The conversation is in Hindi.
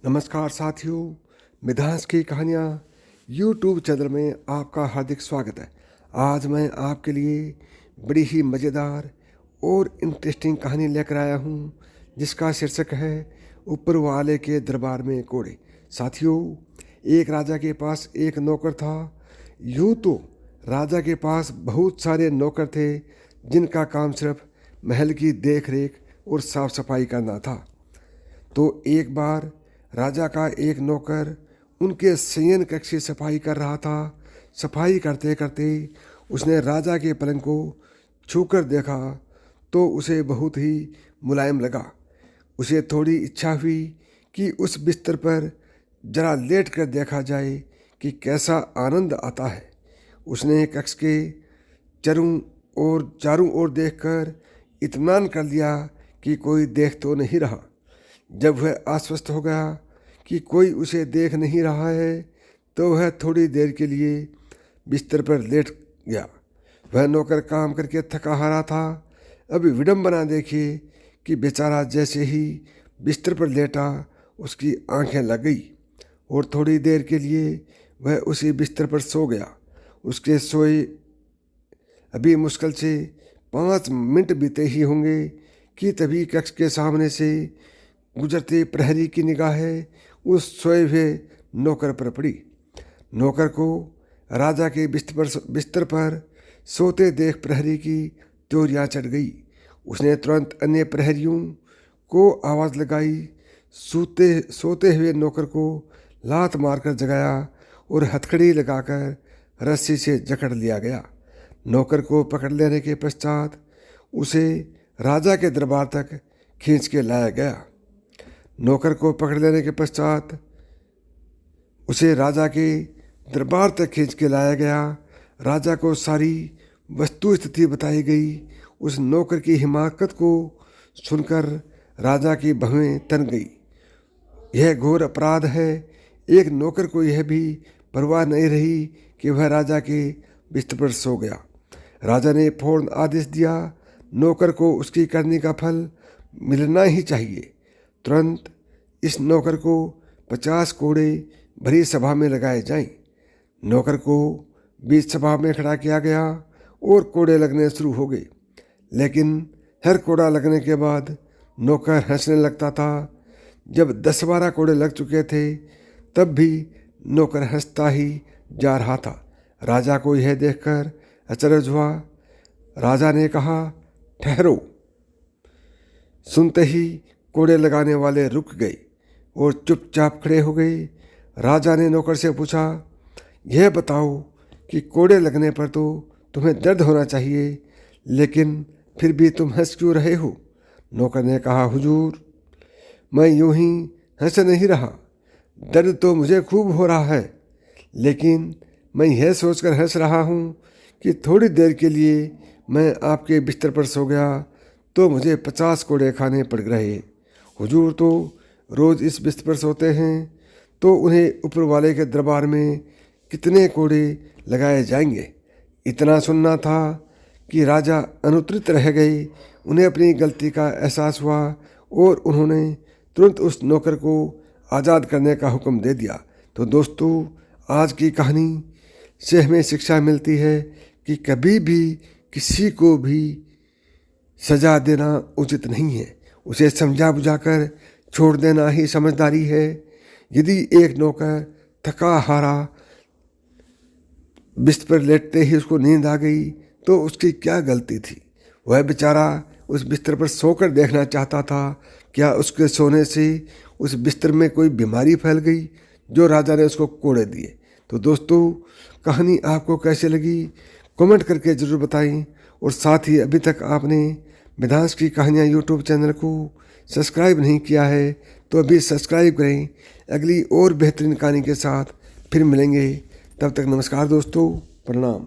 नमस्कार साथियों, मिधांस की कहानियाँ यूट्यूब चैनल में आपका हार्दिक स्वागत है। आज मैं आपके लिए बड़ी ही मज़ेदार और इंटरेस्टिंग कहानी लेकर आया हूँ, जिसका शीर्षक है ऊपर वाले के दरबार में कोड़े। साथियों, एक राजा के पास एक नौकर था। यूँ तो राजा के पास बहुत सारे नौकर थे, जिनका काम सिर्फ महल की देख रेख और साफ सफाई करना था। तो एक बार राजा का एक नौकर उनके शयन कक्ष की सफाई कर रहा था। सफाई करते करते उसने राजा के पलंग को छूकर देखा तो उसे बहुत ही मुलायम लगा। उसे थोड़ी इच्छा हुई कि उस बिस्तर पर जरा लेट कर देखा जाए कि कैसा आनंद आता है। उसने कक्ष के चारों ओर देखकर इत्मीनान कर लिया कि कोई देख तो नहीं रहा। जब वह आश्वस्त हो गया कि कोई उसे देख नहीं रहा है, तो वह थोड़ी देर के लिए बिस्तर पर लेट गया। वह नौकर काम करके थका हारा था। अब विडंबना देखिए कि बेचारा जैसे ही बिस्तर पर लेटा, उसकी आंखें लग गई और थोड़ी देर के लिए वह उसी बिस्तर पर सो गया। उसके सोए अभी मुश्किल से 5 मिनट बीते ही होंगे कि तभी कक्ष के सामने से गुजरते प्रहरी की निगाहें उस सोए हुए नौकर पर पड़ी। नौकर को राजा के बिस्तर पर सोते देख प्रहरी की त्योरियां चढ़ गई। उसने तुरंत अन्य प्रहरियों को आवाज़ लगाई। सोते हुए नौकर को लात मारकर जगाया और हथकड़ी लगाकर रस्सी से जकड़ लिया गया। नौकर को पकड़ लेने के पश्चात उसे राजा के दरबार तक खींच के लाया गया। नौकर को पकड़ लेने के पश्चात उसे राजा के दरबार तक खींच के लाया गया। राजा को सारी वस्तु स्थिति बताई गई। उस नौकर की हिमाकत को सुनकर राजा की भवें तन गई। यह घोर अपराध है। एक नौकर को यह भी परवाह नहीं रही कि वह राजा के बिस्तर पर सो गया। राजा ने फौरन आदेश दिया, नौकर को उसकी करनी का फल मिलना ही चाहिए। तुरंत इस नौकर को 50 कोड़े भरी सभा में लगाए जाएं। नौकर को बीच सभा में खड़ा किया गया और कोड़े लगने शुरू हो गए। लेकिन हर कोड़ा लगने के बाद नौकर हंसने लगता था। जब 10-12 कोड़े लग चुके थे, तब भी नौकर हंसता ही जा रहा था। राजा को यह देखकर अचरज हुआ। राजा ने कहा, ठहरो। सुनते ही कोड़े लगाने वाले रुक गए और चुपचाप खड़े हो गए। राजा ने नौकर से पूछा, यह बताओ कि कोड़े लगने पर तो तुम्हें दर्द होना चाहिए, लेकिन फिर भी तुम हंस क्यों रहे हो? नौकर ने कहा, हुजूर, मैं यूं ही हंस नहीं रहा। दर्द तो मुझे खूब हो रहा है, लेकिन मैं यह सोचकर हंस रहा हूँ कि थोड़ी देर के लिए मैं आपके बिस्तर पर सो गया तो मुझे 50 कोड़े खाने पड़ रहे। हुजूर तो रोज़ इस बिस्तर पर सोते हैं, तो उन्हें ऊपर वाले के दरबार में कितने कोड़े लगाए जाएंगे? इतना सुनना था कि राजा अनुत्तरित रह गए। उन्हें अपनी गलती का एहसास हुआ और उन्होंने तुरंत उस नौकर को आज़ाद करने का हुक्म दे दिया। तो दोस्तों, आज की कहानी से हमें शिक्षा मिलती है कि कभी भी किसी को भी सजा देना उचित नहीं है। उसे समझा बुझाकर छोड़ देना ही समझदारी है। यदि एक नौकर थका हारा बिस्तर पर लेटते ही उसको नींद आ गई, तो उसकी क्या गलती थी? वह बेचारा उस बिस्तर पर सोकर देखना चाहता था। क्या उसके सोने से उस बिस्तर में कोई बीमारी फैल गई जो राजा ने उसको कोड़े दिए? तो दोस्तों, कहानी आपको कैसे लगी कमेंट करके ज़रूर बताएं। और साथ ही अभी तक आपने मिधांस की कहानियाँ यूट्यूब चैनल को सब्सक्राइब नहीं किया है तो अभी सब्सक्राइब करें। अगली और बेहतरीन कहानी के साथ फिर मिलेंगे। तब तक नमस्कार दोस्तों, प्रणाम।